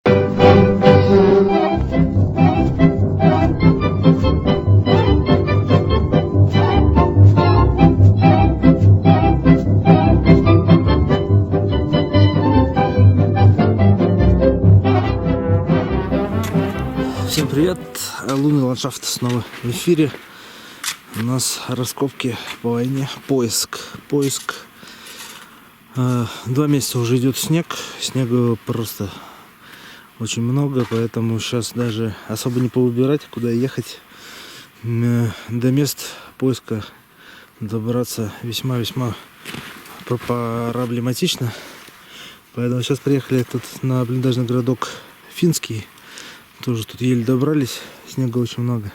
Всем привет! Лунный ландшафт снова в эфире. У нас раскопки по войне, поиск. 2 месяца уже идет снег. Снега просто очень много, поэтому сейчас даже особо не повыбирать, куда ехать. До мест поиска добраться весьма проблематично. Поэтому сейчас приехали тут на блиндажный городок Финский. Тоже тут еле добрались, снега очень много.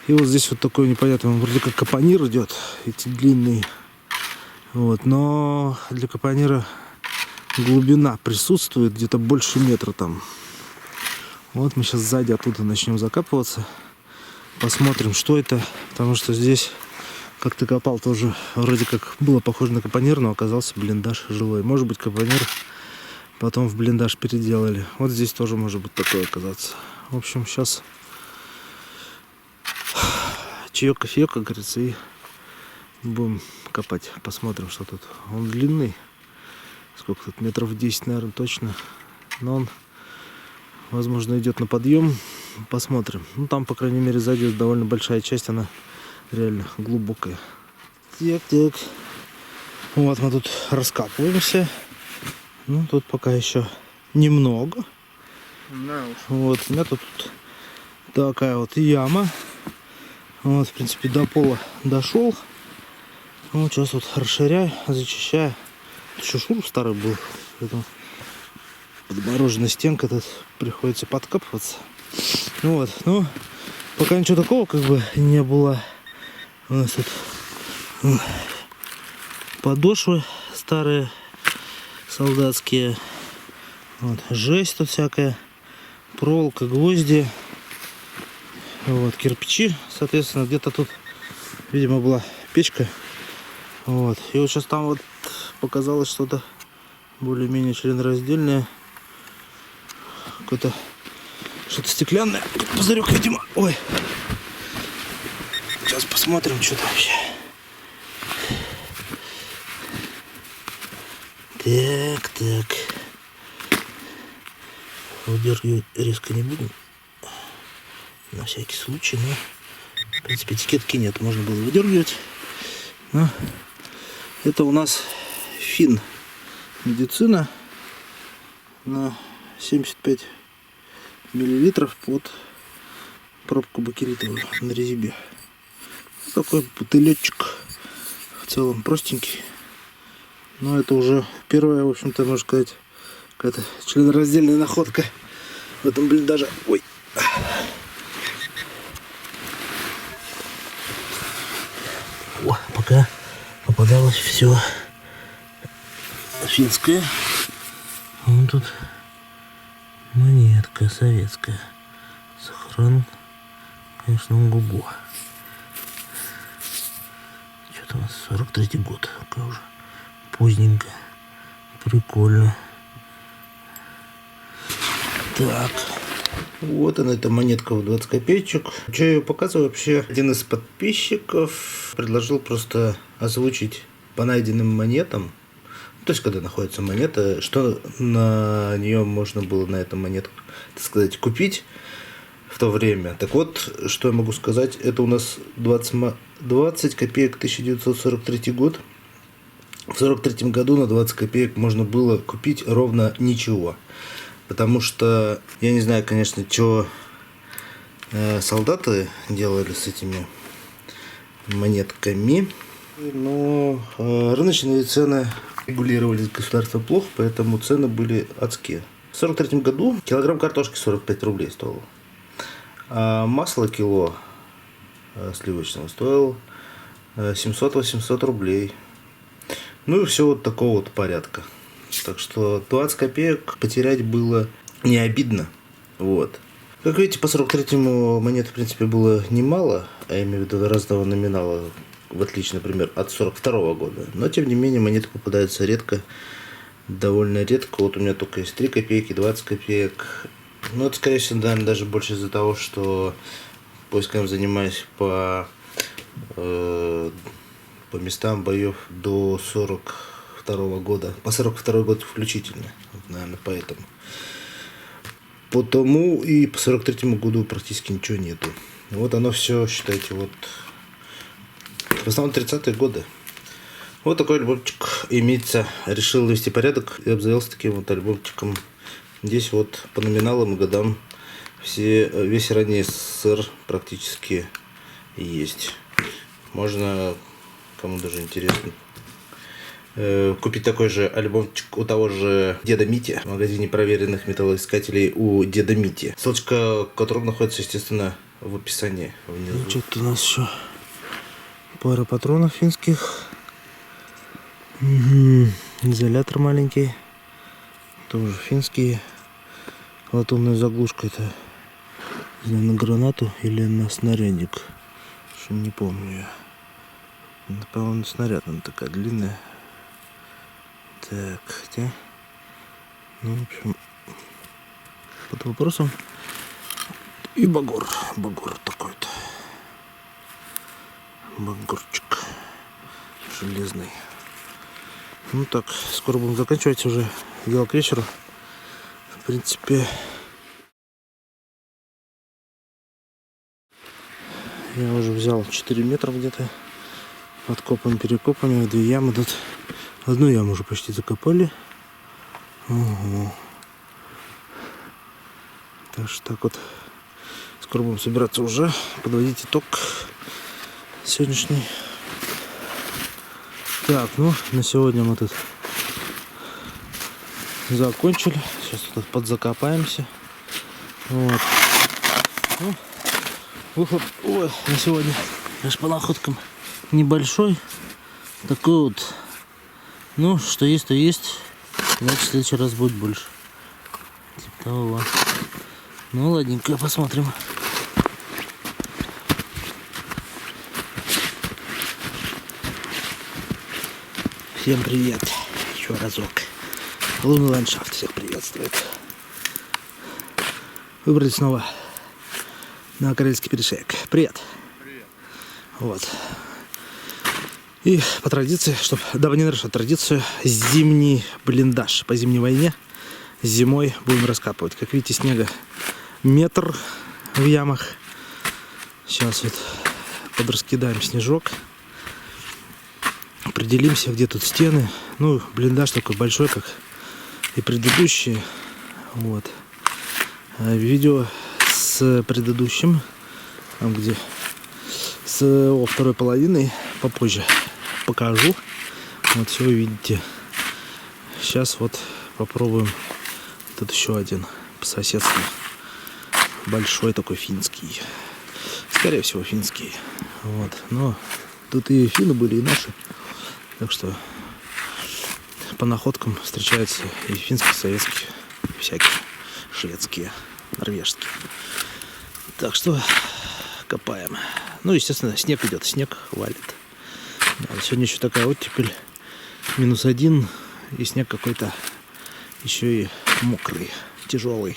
И вот здесь вот такой непонятный, он вроде как капонир идет, эти длинные. Вот, но для капонира глубина присутствует где-то больше метра там. Вот мы сейчас сзади оттуда начнем закапываться. Посмотрим, что это. Потому что здесь, как ты копал, тоже вроде как было похоже на капонир, но оказался блиндаж жилой. Может быть, капонир потом в блиндаж переделали. Вот здесь тоже может быть такое оказаться. В общем, сейчас чаек, кофеек, как говорится, и будем копать. Посмотрим, что тут. Он длинный. Сколько тут? Метров 10, наверное, точно. Но он, возможно, идет на подъем. Посмотрим. Ну, там, по крайней мере, сзади довольно большая часть. Она реально глубокая. Так. Вот мы тут раскапываемся. Ну, тут пока еще немного. Вот, у меня тут такая вот яма. Вот, в принципе, до пола дошел. Вот, сейчас вот расширяю, зачищаю. Тут еще шуруп старый был. Поэтому подмороженная стенка, тут приходится подкапываться. Вот, ну, пока ничего такого как бы не было. У нас тут подошвы старые, солдатские. Вот, жесть тут всякая. Проволока, гвозди. Вот, кирпичи, соответственно, где-то тут, видимо, была печка. Вот, и вот сейчас там вот показалось что-то более-менее членораздельное. Какое-то что-то стеклянное. Пузырек, видимо. Ой. Сейчас посмотрим, что там вообще. Так. Выдергивать резко не будем. На всякий случай, но в принципе этикетки нет, можно было выдергивать. Но это у нас фин медицина на 75 миллилитров под пробку бакелитовую на резьбе. Такой бутылечек, в целом простенький. Но это уже первая, в общем-то, можно сказать, какая-то членораздельная находка в этом блиндаже. Ой. О, пока попадалось все финское. Вон тут монетка советская. Сохран, конечно, ого-го. Что-то у нас 43-й год. Какая уже поздненько. Прикольно. Так. Вот она, эта монетка в 20 копеечек. Что я ее показываю вообще? Один из подписчиков предложил просто озвучить по найденным монетам. То есть, когда находится монета, что на нее можно было, на эту монету, так сказать, купить в то время. Так вот, что я могу сказать, это у нас 20 копеек 1943 год. В 1943 году на 20 копеек можно было купить ровно ничего. Потому что, я не знаю, конечно, что солдаты делали с этими монетками. Но рыночные цены регулировались государством плохо, поэтому цены были адские. В 1943 году килограмм картошки 45 рублей стоил. А масло кило сливочного стоило 700-800 рублей. Ну и все вот такого вот порядка. Так что 20 копеек потерять было не обидно. Вот. Как видите, по 43-му монет, в принципе, было немало, а я имею в виду разного номинала, в отличие, например, от 42-го года. Но, тем не менее, монеты попадаются редко. довольно редко. Вот у меня только есть 3 копейки, 20 копеек. Ну, это, скорее всего, наверное, даже больше из-за того, что поиском занимаюсь по местам боев до 42 года. По 42 год включительно. Вот, наверное, поэтому. Потому и по 43 году практически ничего нету. Вот оно все, считайте, вот в основном 30-е годы. Вот такой альбомчик имеется. Решил навести порядок и обзавелся таким вот альбомчиком. Здесь вот по номиналам и годам весь ранний СССР практически есть. Можно, кому даже интересно, купить такой же альбомчик у того же Деда Мити в магазине проверенных металлоискателей у Деда Мити. Ссылочка к которому находится, естественно, в описании внизу. Что-то у нас еще пара патронов финских. Изолятор маленький. Тоже финский. Латунная заглушка. Это, не знаю, на гранату или на снарядик. Что не помню. По-моему, снаряд, она такая длинная. Так, хотя... Ну, в общем, под вопросом. И багор. Багор такой-то. Багорчик. Железный. Ну так, скоро будем заканчивать уже. Дело к вечеру. В принципе... Я уже взял 4 метра где-то. Подкопан, перекопан. 2 ямы тут. Одну яму уже почти закопали. Ого. Так что так вот. Скоро будем собираться уже. Подводить итог сегодняшний. Так, ну на сегодня мы тут закончили. Сейчас тут подзакопаемся. Вот. Ну, выход на сегодня аж по находкам небольшой. Такой вот. Ну, что есть, то есть. Значит, в следующий раз будет больше. Типа того. Ну, ладненько, посмотрим. Всем привет. Еще разок. Лунный ландшафт всех приветствует. Выбрались снова на Карельский перешеек. Привет. Привет. Вот. И по традиции, чтобы дабы не нарушать традицию, зимний блиндаж. По зимней войне зимой будем раскапывать. Как видите, снега метр в ямах. Сейчас вот подраскидаем снежок. Определимся, где тут стены. Ну, блиндаж такой большой, как и предыдущие. Вот. Видео с предыдущим, там где с второй половиной попозже покажу. Вот все увидите. Сейчас вот попробуем. Тут еще один по соседству. Большой такой финский. Скорее всего финский. Вот. Но тут и финны были, и наши. Так что по находкам встречаются и финские, и советские, и всякие. Шведские, норвежские. Так что копаем. Ну, естественно, снег идет, снег валит. Сегодня еще такая оттепель. -1. И снег какой-то еще и мокрый, тяжелый.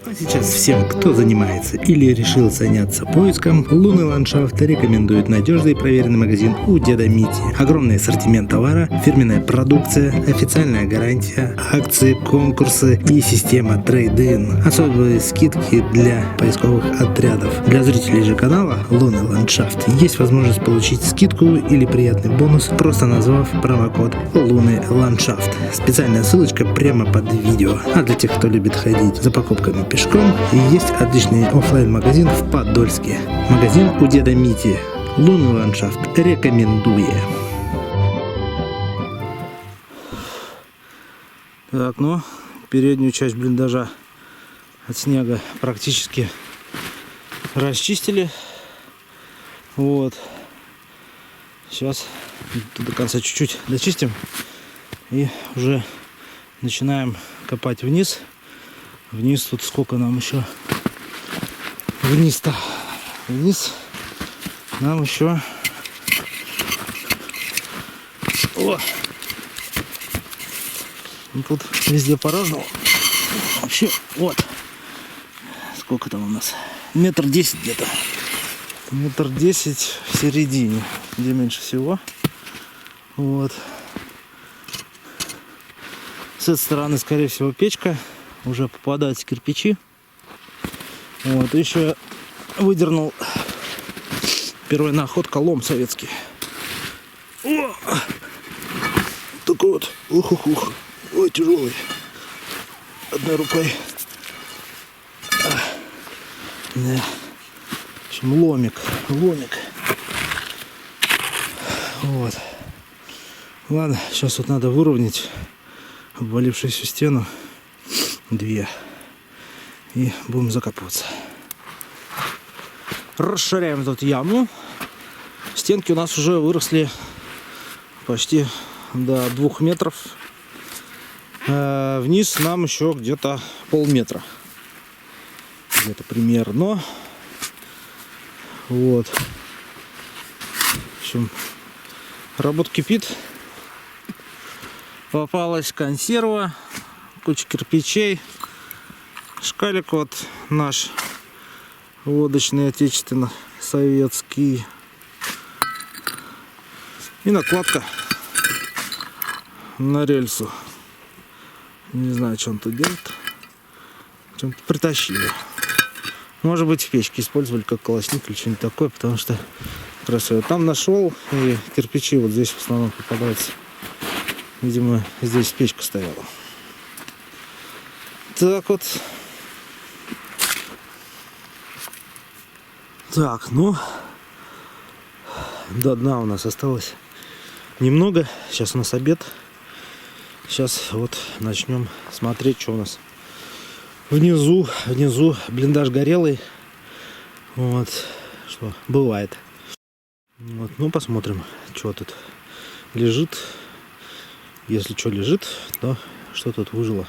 А сейчас всем, кто занимается или решил заняться поиском, лунный ландшафт рекомендует надежный и проверенный магазин у Деда Мити. Огромный ассортимент товара, фирменная продукция, официальная гарантия, акции, конкурсы и система трейд-ин. Особые скидки для поисковых отрядов. Для зрителей же канала Лунный ландшафт есть возможность получить скидку или приятный бонус, просто назвав промокод Лунный ландшафт. Специальная ссылочка прямо под видео. А для тех, кто любит ходить за покупками пешком, и есть отличный офлайн-магазин в Подольске. Магазин у Деда Мити. Лунный ландшафт рекомендую. Так, ну, переднюю часть блиндажа от снега практически расчистили. Вот. Сейчас до конца чуть-чуть дочистим. И уже начинаем копать вниз. Вниз тут сколько нам еще? Вниз-то. Вниз нам еще... О! Ну, тут везде по-разному. Вообще, вот. Сколько там у нас? 1,10 м где-то. 1,10 м в середине, где меньше всего. Вот. С этой стороны, скорее всего, печка. Уже попадаются кирпичи. Вот. Еще я выдернул первая находка, лом советский. О! Такой вот. Ух-ух-ух. Ой, тяжелый. Одной рукой. Да. В общем, ломик. Вот. Ладно, сейчас вот надо выровнять обвалившуюся стену. 2. И будем закапываться. Расширяем тут яму. Стенки у нас уже выросли почти до 2 метров. Вниз нам еще где-то полметра. Где-то примерно. Вот. В общем, работа кипит. Попалась консерва, куча кирпичей, шкалик вот наш водочный, отечественно советский, и накладка на рельсу. Не знаю, что он тут делает. Чем-то притащили. Может быть, в печке использовали как колосник или что-нибудь такое, потому что красиво. Там нашел, и кирпичи вот здесь в основном попадаются. Видимо, здесь печка стояла. Так вот. Так, ну, до дна у нас осталось немного. Сейчас у нас обед. Сейчас вот начнем смотреть, что у нас внизу. Внизу блиндаж горелый. Вот, что бывает. Вот, ну, посмотрим, что тут лежит. Если что лежит, то что тут выжило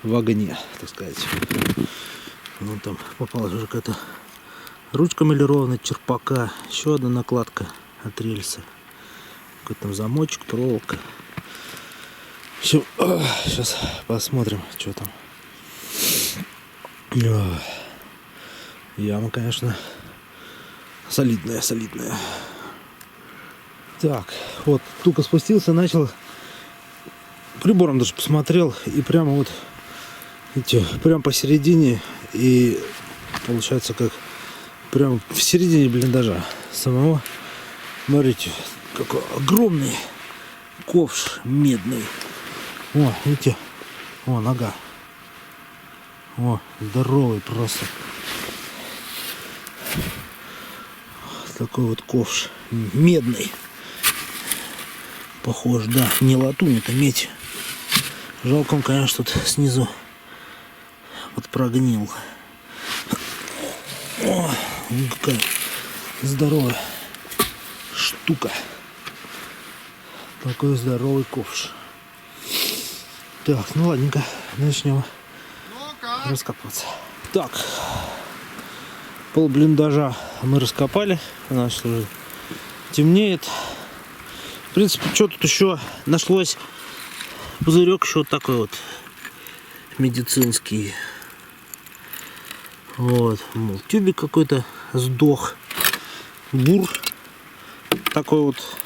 в огне, так сказать. Вон там попалась уже какая-то ручка мелированная черпака. Еще одна накладка от рельса. Какой-то там замочек, проволока. Все, сейчас посмотрим, что там. Яма, конечно, солидная. Так, вот, только спустился, начал прибором даже посмотрел, и прямо вот, видите, прямо посередине, и получается как прямо в середине блиндажа самого. Смотрите, какой огромный ковш медный. О, видите, о, нога. О, здоровый просто. Такой вот ковш медный. Похож, да, не латунь, это медь. Жалко, он, конечно, тут снизу вот прогнил. О, какая здоровая штука. Такой здоровый ковш. Так, ну ладненько, начнем раскапываться. Так, пол блиндажа мы раскопали. У нас уже темнеет. В принципе, что тут еще нашлось? Пузырек еще вот такой вот медицинский. Вот, мол, тюбик какой-то сдох. Бур такой вот.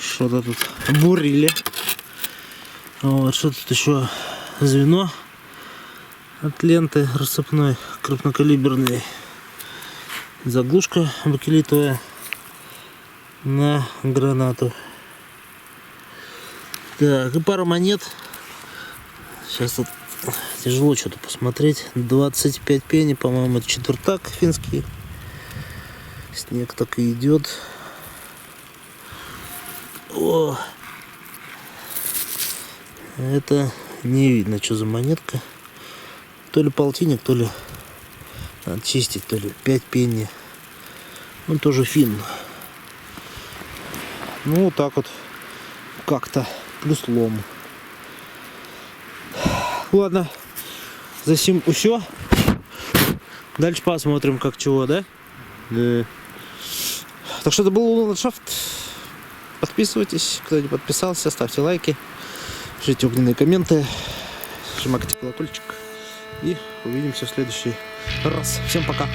Что-то тут бурили. Вот, что тут еще? Звено от ленты рассыпной, крупнокалиберный. Заглушка бакелитовая на гранату. Так, и пара монет. Сейчас тут тяжело что-то посмотреть. 25 пенни, по-моему, это четвертак финский. Снег так и идет. О! Это не видно, что за монетка. То ли полтинник, то ли надо чистить, то ли 5 пенни. Он тоже фин. Ну, вот так вот. Как-то. Плюс лом. Ладно. За сим все. Дальше посмотрим, как чего, да? Да. Так что это был ландшафт. Подписывайтесь, кто не подписался, ставьте лайки, пишите огненные комменты, жмакайте колокольчик. И увидимся в следующий раз. Всем пока!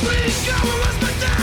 Please go, what's my dad?